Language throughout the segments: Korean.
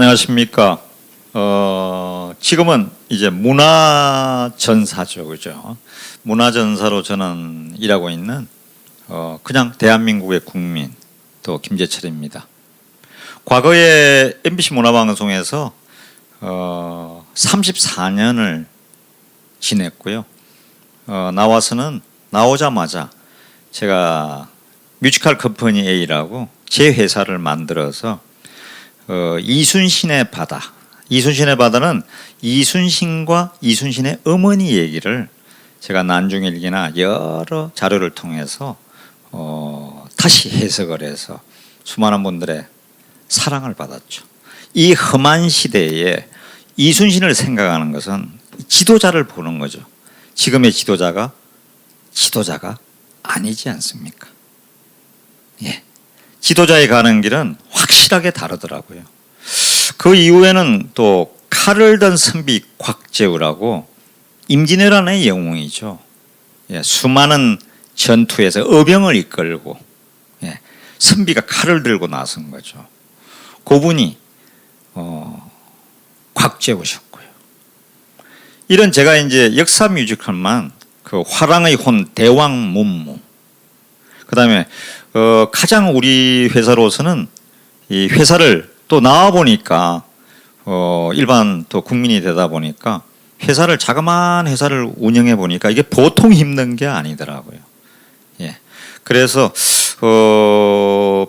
안녕하십니까. 지금은 이제 문화전사죠, 그죠? 문화전사로 저는 일하고 있는 그냥 대한민국의 국민 또 김재철입니다. 과거에 MBC 문화방송에서 34년을 지냈고요. 나오자마자 제가 뮤지컬 컴퍼니 A라고 제 회사를 만들어서 이순신의 바다. 이순신의 바다는 이순신과 이순신의 어머니 얘기를 제가 난중일기나 여러 자료를 통해서 다시 해석을 해서 수많은 분들의 사랑을 받았죠. 이 험한 시대에 이순신을 생각하는 것은 지도자를 보는 거죠. 지금의 지도자가 아니지 않습니까? 예. 지도자에 가는 길은 확실하게 다르더라고요. 그 이후에는 또 칼을 든 선비 곽재우라고 임진왜란의 영웅이죠. 예, 수많은 전투에서 어병을 이끌고 선비가 칼을 들고 나선 거죠. 그분이 곽재우셨고요. 이런 제가 이제 역사 뮤지컬만 그 화랑의 혼 대왕 문무, 그다음에 가장 우리 회사로서는 이 회사를 또 나와 보니까 일반 또 국민이 되다 보니까 자그마한 회사를 운영해 보니까 이게 보통 힘든 게 아니더라고요. 예. 그래서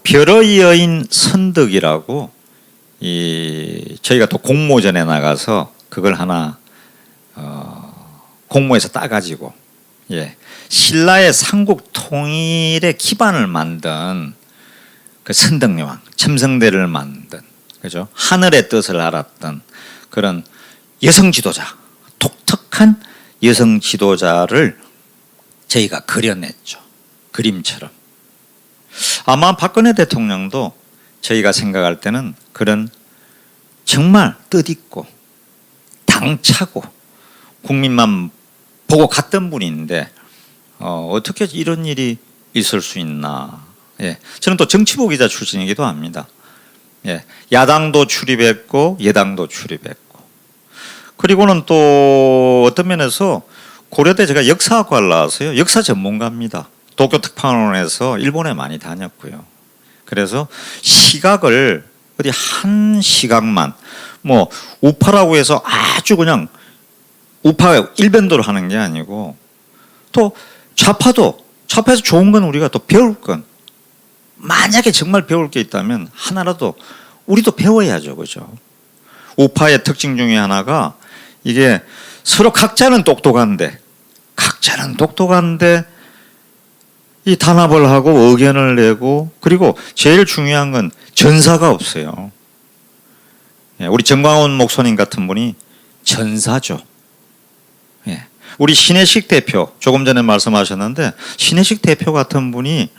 별의 여인 선덕이라고 저희가 또 공모전에 나가서 그걸 하나 공모해서 따가지고 신라의 삼국 통일의 기반을 만든 그 선덕여왕 첨성대를 만든, 그죠? 하늘의 뜻을 알았던 그런 여성 지도자, 독특한 여성 지도자를 저희가 그려냈죠. 그림처럼. 아마 박근혜 대통령도 저희가 생각할 때는 그런 정말 뜻있고 당차고 국민만 보고 갔던 분인데 어떻게 이런 일이 있을 수 있나. 저는 또 정치부 기자 출신이기도 합니다. 야당도 출입했고 여당도 출입했고, 그리고는 또 어떤 면에서 고려대 제가 역사학과를 나왔어요. 역사 전문가입니다. 도쿄 특파원에서 일본에 많이 다녔고요. 그래서 시각을 어디 한 시각만 뭐 우파라고 해서 아주 그냥 우파 일변도로 하는 게 아니고, 또 좌파에서 좋은 건 우리가 또 배울 건, 만약에 정말 배울 게 있다면 하나라도 우리도 배워야죠, 그죠? 우파의 특징 중에 하나가 이게 서로 각자는 똑똑한데 이 단합을 하고 의견을 내고, 그리고 제일 중요한 건 전사가 없어요. 우리 정광훈 목사님 같은 분이 전사죠. 우리 신혜식 대표 조금 전에 말씀하셨는데, 신혜식 대표 같은 분이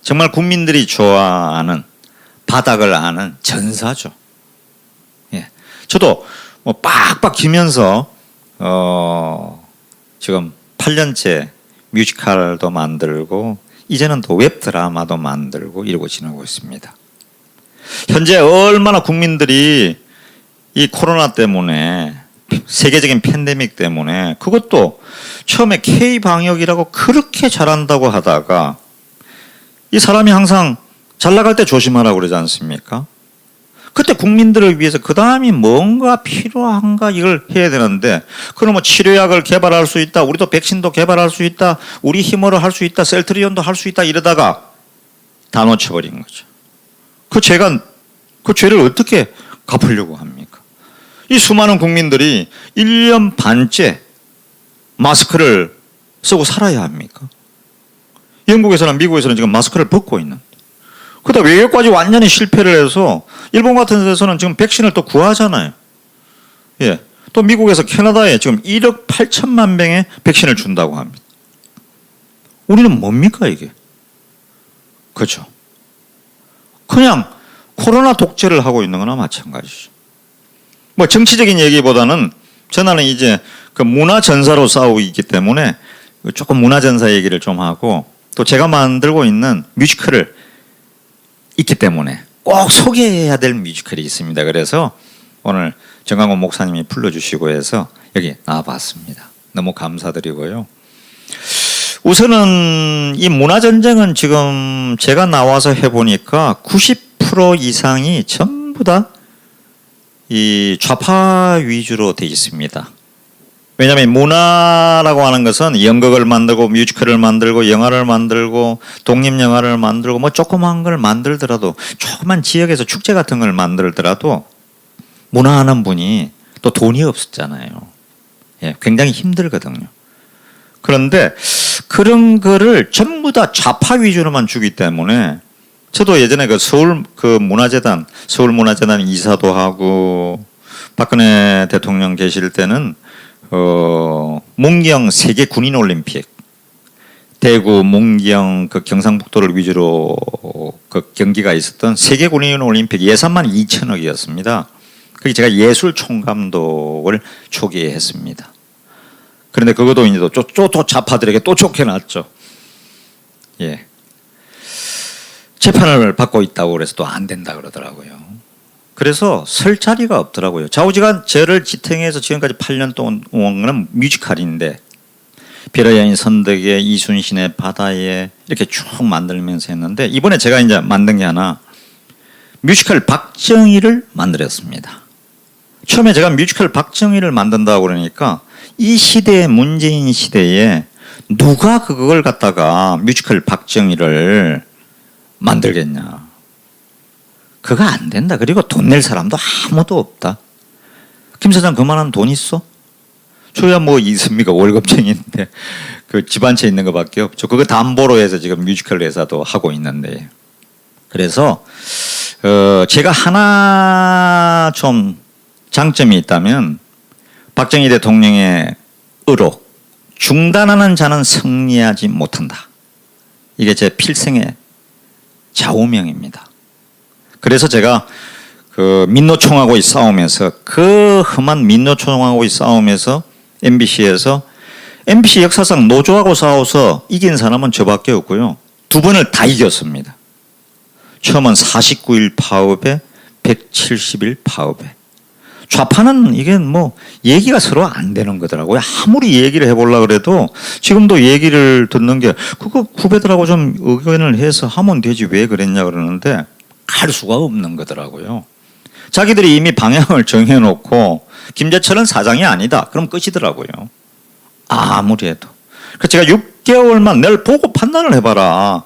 정말 국민들이 좋아하는 바닥을 아는 전사죠. 저도 뭐 빡빡 기면서 지금 8년째 뮤지컬도 만들고 이제는 또 웹드라마도 만들고 이러고 지내고 있습니다. 현재 얼마나 국민들이 이 코로나 때문에, 세계적인 팬데믹 때문에, 그것도 처음에 K방역이라고 그렇게 잘한다고 하다가 이 사람이 항상 잘 나갈 때 조심하라고 그러지 않습니까? 그때 국민들을 위해서 그 다음이 뭔가 필요한가 이걸 해야 되는데, 그러면 치료약을 개발할 수 있다, 우리도 백신도 개발할 수 있다, 우리 힘으로 할 수 있다, 셀트리온도 할 수 있다 이러다가 다 놓쳐버린 거죠. 그 죄를 어떻게 갚으려고 합니까? 이 수많은 국민들이 1년 반째 마스크를 쓰고 살아야 합니까? 영국에서는 미국에서는 지금 마스크를 벗고 있는. 그러다 외교까지 완전히 실패를 해서 일본 같은 데서는 지금 백신을 또 구하잖아요. 또 미국에서 캐나다에 지금 1억 8천만 명의 백신을 준다고 합니다. 우리는 뭡니까 이게? 그렇죠. 그냥 코로나 독재를 하고 있는 거나 마찬가지죠. 뭐 정치적인 얘기보다는 저는 이제 그 문화전사로 싸우고 있기 때문에 조금 문화전사 얘기를 좀 하고, 또 제가 만들고 있는 뮤지컬을 있기 때문에 꼭 소개해야 될 뮤지컬이 있습니다. 그래서 오늘 정강원 목사님이 불러주시고 해서 여기 나와봤습니다. 너무 감사드리고요. 우선은 이 문화전쟁은 지금 제가 나와서 해보니까 90% 이상이 전부 다 이 좌파 위주로 되어 있습니다. 왜냐하면 문화라고 하는 것은 연극을 만들고 뮤지컬을 만들고 영화를 만들고 독립영화를 만들고 뭐 조그만 걸 만들더라도 조그만 지역에서 축제 같은 걸 만들더라도 문화하는 분이 또 돈이 없었잖아요. 예, 굉장히 힘들거든요. 그런데 그런 거를 전부 다 좌파 위주로만 주기 때문에 저도 예전에 그 서울 그 문화재단, 서울문화재단 이사도 하고 박근혜 대통령 계실 때는 문경 세계 군인 올림픽, 대구, 문경 그 경상북도를 위주로 그 경기가 있었던 세계 군인 올림픽 예산만 2천억이었습니다. 그게 제가 예술 총감독을 초기에 했습니다. 그런데 그것도 이제 또 좌파들에게 또 쫓겨났죠. 예. 재판을 받고 있다고 그래서 또 안 된다 그러더라고요. 그래서 설 자리가 없더라고요. 좌우지간 저를 지탱해서 지금까지 8년 동안 온 거는 뮤지컬인데 별의 여인 선덕에 이순신의 바다에 이렇게 쭉 만들면서 했는데 이번에 제가 이제 만든 게 하나 뮤지컬 박정희를 만들었습니다. 처음에 제가 뮤지컬 박정희를 만든다고 그러니까 이 시대에 문재인 시대에 누가 그걸 갖다가 뮤지컬 박정희를 만들겠냐. 그거 안 된다. 그리고 돈 낼 사람도 아무도 없다. 김 사장 그만한 돈 있어? 저야 뭐 있습니까? 월급쟁이인데 그 집 한 채 있는 것밖에 없죠. 그거 담보로 해서 지금 뮤지컬 회사도 하고 있는데 그래서 제가 하나 좀 장점이 있다면 박정희 대통령의 의록 중단하는 자는 승리하지 못한다. 이게 제 필생의 좌우명입니다. 그래서 제가 그 민노총하고의 싸움에서 그 험한 민노총하고의 싸움에서 MBC에서 MBC 역사상 노조하고 싸워서 이긴 사람은 저밖에 없고요. 두 번을 다 이겼습니다. 처음은 49일 파업에 170일 파업에. 좌파는 이게 뭐 얘기가 서로 안 되는 거더라고요. 아무리 얘기를 해보려고 그래도 지금도 얘기를 듣는 게 그거 후배들하고 좀 의견을 해서 하면 되지 왜 그랬냐 그러는데 할 수가 없는 거더라고요. 자기들이 이미 방향을 정해놓고 김재철은 사장이 아니다. 그럼 끝이더라고요. 아무리 해도. 그래서 제가 6개월만 널 보고 판단을 해봐라.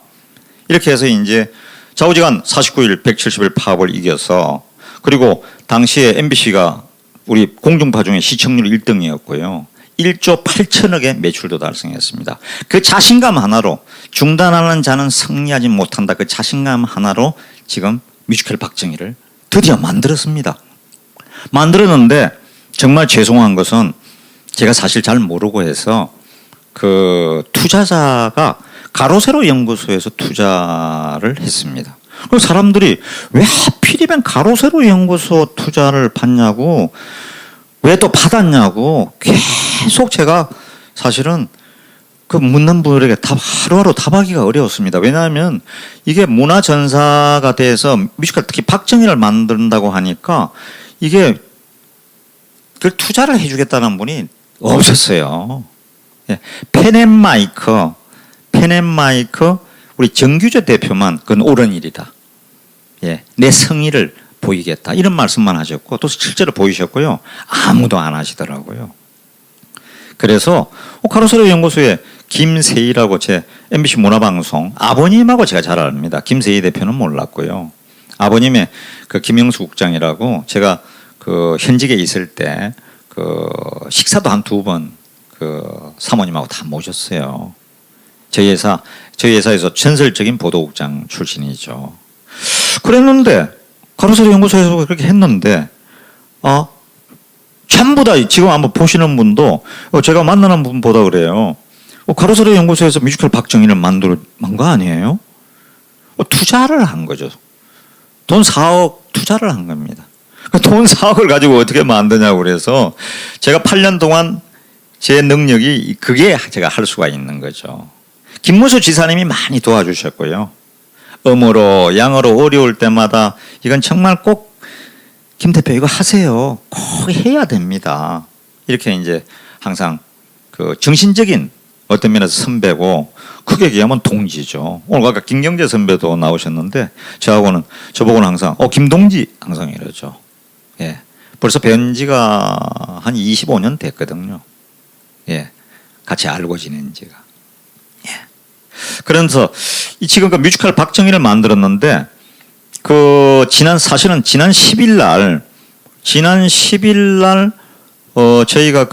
이렇게 해서 이제 좌우지간 49일 170일 파업을 이겨서 그리고 당시에 MBC가 우리 공중파 중에 시청률 1등이었고요. 1조 8천억의 매출도 달성했습니다. 그 자신감 하나로 중단하는 자는 승리하지 못한다. 그 자신감 하나로 지금 뮤지컬 박정희를 드디어 만들었습니다. 만들었는데 정말 죄송한 것은 제가 사실 잘 모르고 해서 그 투자자가 가로세로 연구소에서 투자를 했습니다. 그 사람들이 왜 하필이면 가로세로 연구소 투자를 받냐고 왜 또 받았냐고 계속 제가 사실은 그 묻는 분들에게 하루하루 답하기가 어려웠습니다. 왜냐하면 이게 문화전사가 돼서 뮤지컬 특히 박정희를 만든다고 하니까 이게 그 투자를 해주겠다는 분이 없었어요. 예. 펜앤마이크 우리 정규재 대표만 그건 옳은 일이다. 예. 내 성의를 보이겠다. 이런 말씀만 하셨고 또 실제로 보이셨고요. 아무도 안 하시더라고요. 그래서 가로세로 연구소에 김세희라고 제 MBC 문화방송 아버님하고 제가 잘 압니다. 김세희 대표는 몰랐고요. 아버님의 그 김영수 국장이라고 제가 그 현직에 있을 때 그 식사도 한 2번 그 사모님하고 다 모셨어요. 저희 회사에서 전설적인 보도국장 출신이죠. 그랬는데 가로세로 연구소에서 그렇게 했는데 전부 다 지금 한번 보시는 분도 제가 만나는 분보다 그래요. 가로세로 연구소에서 뮤지컬 박정희를 만든 거 아니에요? 투자를 한 거죠. 돈 4억 투자를 한 겁니다. 돈 4억을 가지고 어떻게 만드냐고 그래서 제가 8년 동안 제 능력이 그게 제가 할 수가 있는 거죠. 김무수 지사님이 많이 도와주셨고요. 음으로 양으로 어려울 때마다 이건 정말 꼭 김 대표 이거 하세요. 꼭 해야 됩니다. 이렇게 이제 항상 그 정신적인 어떤 면에서 선배고 크게 얘기하면 동지죠. 오늘 아까 김경재 선배도 나오셨는데 저보고는 항상 김동지 항상 이러죠. 예. 벌써 뵌 지가 한 25년 됐거든요. 예. 같이 알고 지낸 지가. 예. 그래서 지금 그 뮤지컬 박정희를 만들었는데 사실은 지난 10일 날 저희가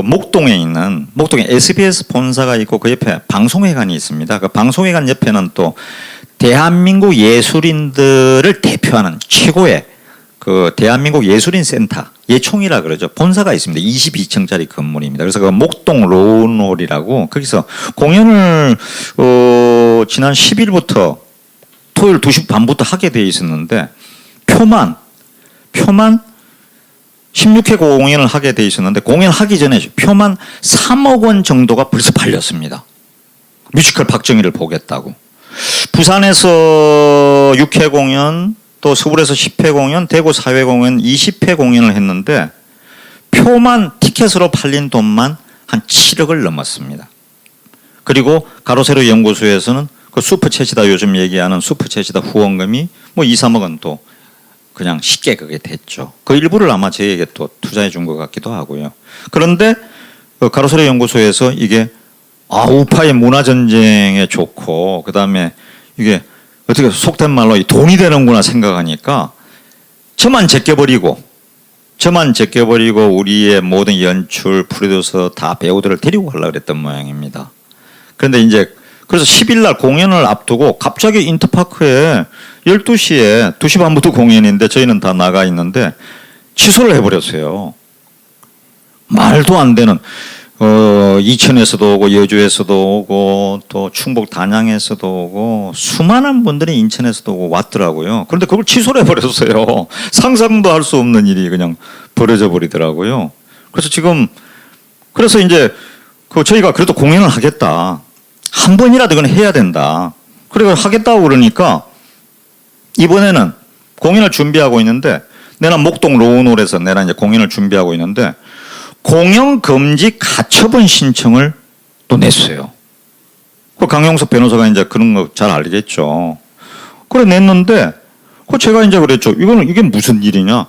목동에 SBS 본사가 있고 그 옆에 방송회관이 있습니다. 그 방송회관 옆에는 또 대한민국 예술인들을 대표하는 최고의 대한민국 예술인 센터, 예총이라 그러죠. 본사가 있습니다. 22층짜리 건물입니다. 그래서 그 목동 로운홀이라고 거기서 공연을 지난 10일부터 토요일 2시 반부터 하게 돼 있었는데 표만 16회 공연을 하게 돼 있었는데 공연하기 전에 표만 3억 원 정도가 벌써 팔렸습니다. 뮤지컬 박정희를 보겠다고. 부산에서 6회 공연, 또 서울에서 10회 공연, 대구 4회 공연, 20회 공연을 했는데 표만 티켓으로 팔린 돈만 한 7억을 넘었습니다. 그리고 가로세로 연구소에서는 그 슈퍼챗이다 요즘 얘기하는 슈퍼챗이다 후원금이 2, 3억은 또 그냥 쉽게 그게 됐죠. 그 일부를 아마 저에게 또 투자해 준 것 같기도 하고요. 그런데 가로세로 연구소에서 이게 우파의 문화전쟁에 좋고 그다음에 이게 어떻게 속된 말로 돈이 되는구나 생각하니까 저만 제껴버리고 우리의 모든 연출, 프로듀서 다 배우들을 데리고 가려고 그랬던 모양입니다. 그런데 이제 그래서 10일 날 공연을 앞두고 갑자기 인터파크에 12시에 2시 반부터 공연인데 저희는 다 나가 있는데 취소를 해버렸어요. 말도 안 되는 이천에서도 오고 여주에서도 오고 또 충북 단양에서도 오고 수많은 분들이 인천에서도 오고 왔더라고요. 그런데 그걸 취소를 해버렸어요. 상상도 할 수 없는 일이 그냥 벌어져 버리더라고요. 그래서 이제 저희가 그래도 공연을 하겠다. 한 번이라도 이건 해야 된다. 그래서 하겠다고 그러니까 이번에는 공연을 준비하고 있는데 내가 목동 로운홀에서 내가 이제 공연을 준비하고 있는데 공연 금지 가처분 신청을 또 냈어요. 그 강용석 변호사가 이제 그런 거 잘 알겠죠. 그래 냈는데 제가 이제 그랬죠. 이게 무슨 일이냐?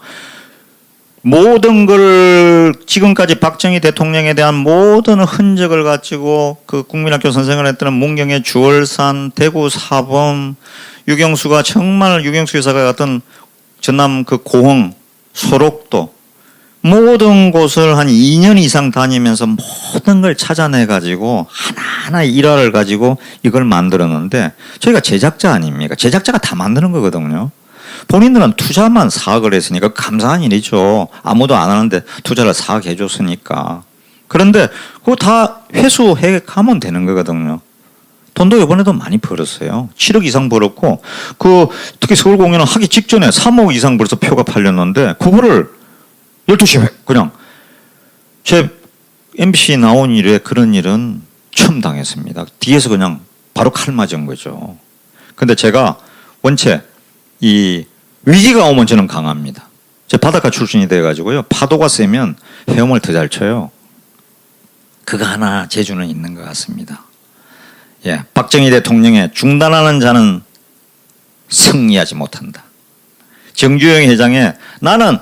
모든 걸 지금까지 박정희 대통령에 대한 모든 흔적을 가지고 그 국민학교 선생을 했던 문경의 주월산, 대구 사범, 유경수 여사가 갔던 전남 고흥, 소록도 모든 곳을 한 2년 이상 다니면서 모든 걸 찾아내가지고 하나하나 일화를 가지고 이걸 만들었는데 저희가 제작자 아닙니까? 제작자가 다 만드는 거거든요. 본인들은 투자만 4억을 했으니까 감사한 일이죠. 아무도 안 하는데 투자를 4억 해줬으니까. 그런데 그거 다 회수해 가면 되는 거거든요. 돈도 이번에도 많이 벌었어요. 7억 이상 벌었고 특히 서울 공연을 하기 직전에 3억 이상 벌써 표가 팔렸는데 그거를 12시에 그냥 제 MBC 나온 일에 그런 일은 처음 당했습니다. 뒤에서 그냥 바로 칼 맞은 거죠. 근데 제가 원체 이 위기가 오면 저는 강합니다. 제가 바닷가 출신이 돼가지고요. 파도가 세면 헤엄을 더 잘 쳐요. 그거 하나 재주는 있는 것 같습니다. 예, 박정희 대통령의 중단하는 자는 승리하지 못한다. 정주영 회장의 나는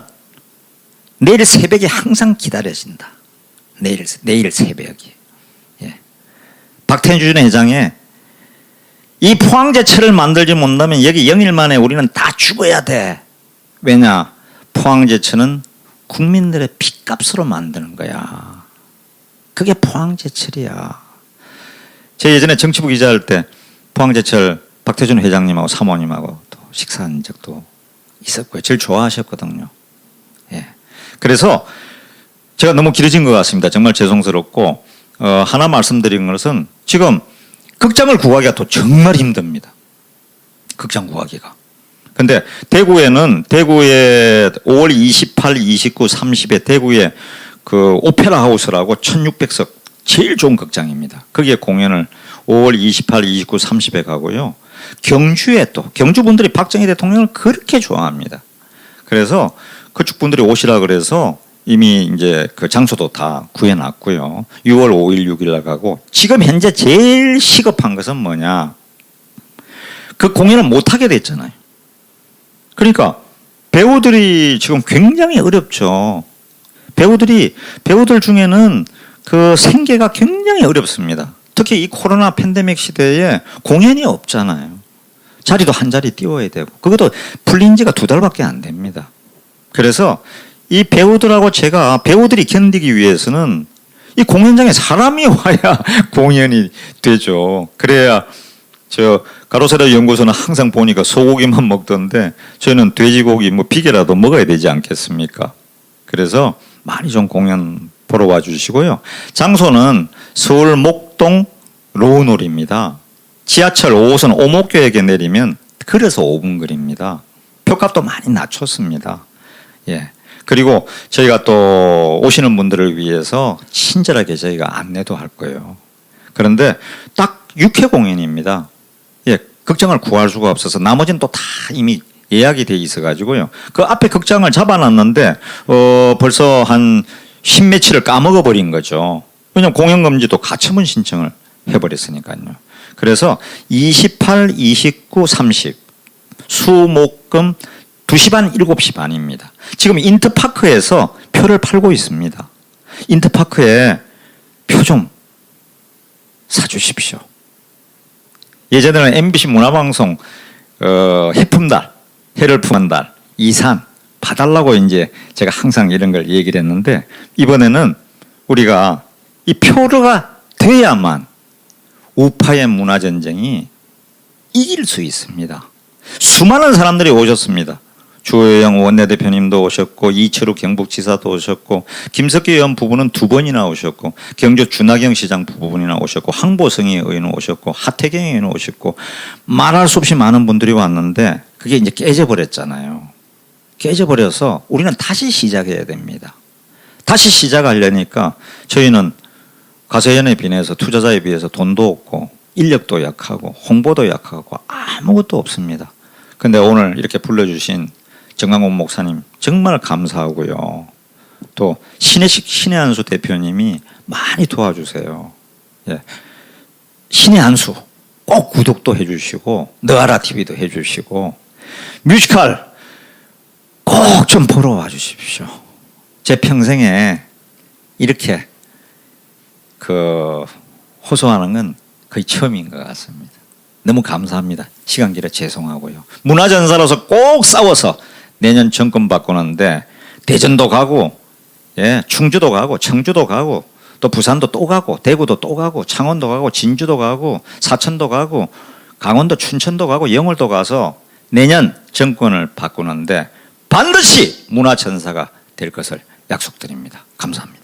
내일 새벽이 항상 기다려진다. 내일 새벽이. 예. 박태준 회장의 이 포항제철을 만들지 못하면 여기 영일 만에 우리는 다 죽어야 돼. 왜냐? 포항제철은 국민들의 핏값으로 만드는 거야. 그게 포항제철이야. 제가 예전에 정치부 기자할 때 포항제철 박태준 회장님하고 사모님하고 또 식사한 적도 있었고요. 제일 좋아하셨거든요. 예. 그래서 제가 너무 길어진 것 같습니다. 정말 죄송스럽고 하나 말씀드린 것은 지금 극장을 구하기가 또 정말 힘듭니다. 극장 구하기가. 근데 대구에 5월 28, 29, 30에 대구에 오페라 하우스라고 1600석 제일 좋은 극장입니다. 거기에 공연을 5월 28, 29, 30에 가고요. 경주에 경주 분들이 박정희 대통령을 그렇게 좋아합니다. 그래서 그쪽 분들이 오시라 그래서 이미 이제 그 장소도 다 구해놨고요. 6월 5일, 6일 나가고 지금 현재 제일 시급한 것은 뭐냐? 그 공연을 못 하게 됐잖아요. 그러니까 배우들이 지금 굉장히 어렵죠. 배우들 중에는 그 생계가 굉장히 어렵습니다. 특히 이 코로나 팬데믹 시대에 공연이 없잖아요. 자리도 한 자리 띄워야 되고 그것도 풀린 지가 2달밖에 안 됩니다. 그래서 이 배우들하고 제가 배우들이 견디기 위해서는 이 공연장에 사람이 와야 공연이 되죠. 그래야 저 가로세로 연구소는 항상 보니까 소고기만 먹던데 저희는 돼지고기 뭐 비계라도 먹어야 되지 않겠습니까? 그래서 많이 좀 공연 보러 와주시고요. 장소는 서울 목동 로우놀입니다. 지하철 5호선 오목교역에 내리면 걸어서 5분 거리입니다. 표값도 많이 낮췄습니다. 예. 그리고 저희가 또 오시는 분들을 위해서 친절하게 저희가 안내도 할 거예요. 그런데 딱 6회 공연입니다. 예, 극장을 구할 수가 없어서 나머지는 또 다 이미 예약이 돼 있어가지고요. 그 앞에 극장을 잡아놨는데 벌써 한 10며칠을 까먹어 버린 거죠. 왜냐하면 공연금지도 가처분 신청을 해버렸으니까요. 그래서 28, 29, 30 수목금 2시 반, 7시 반입니다. 지금 인터파크에서 표를 팔고 있습니다. 인터파크에 표 좀 사주십시오. 예전에는 MBC 문화방송 해품달, 해를 품은 달, 이산 봐달라고 이제 제가 항상 이런 걸 얘기를 했는데 이번에는 우리가 이 표가 돼야만 우파의 문화전쟁이 이길 수 있습니다. 수많은 사람들이 오셨습니다. 주호영 원내대표님도 오셨고 이철우 경북지사도 오셨고 김석기 의원 부부는 2번이나 오셨고 경주 준하경 시장 부부분이나 오셨고 황보성이 의원은 오셨고 하태경 의원은 오셨고 말할 수 없이 많은 분들이 왔는데 그게 이제 깨져버렸잖아요. 깨져버려서 우리는 다시 시작해야 됩니다. 다시 시작하려니까 저희는 가세연에 비해서 투자자에 비해서 돈도 없고 인력도 약하고 홍보도 약하고 아무것도 없습니다. 근데 오늘 이렇게 불러주신 정강훈 목사님 정말 감사하고요. 또 신의 한수 대표님이 많이 도와주세요. 예. 신의 한수 꼭 구독도 해주시고 너아라 TV도 해주시고 뮤지컬 꼭 좀 보러 와주십시오. 제 평생에 이렇게 호소하는 건 거의 처음인 것 같습니다. 너무 감사합니다. 시간 길어 죄송하고요. 문화전사로서 꼭 싸워서 내년 정권 바꾸는데 대전도 가고 예, 충주도 가고 청주도 가고 또 부산도 또 가고 대구도 또 가고 창원도 가고 진주도 가고 사천도 가고 강원도 춘천도 가고 영월도 가서 내년 정권을 바꾸는데 반드시 문화전사가 될 것을 약속드립니다. 감사합니다.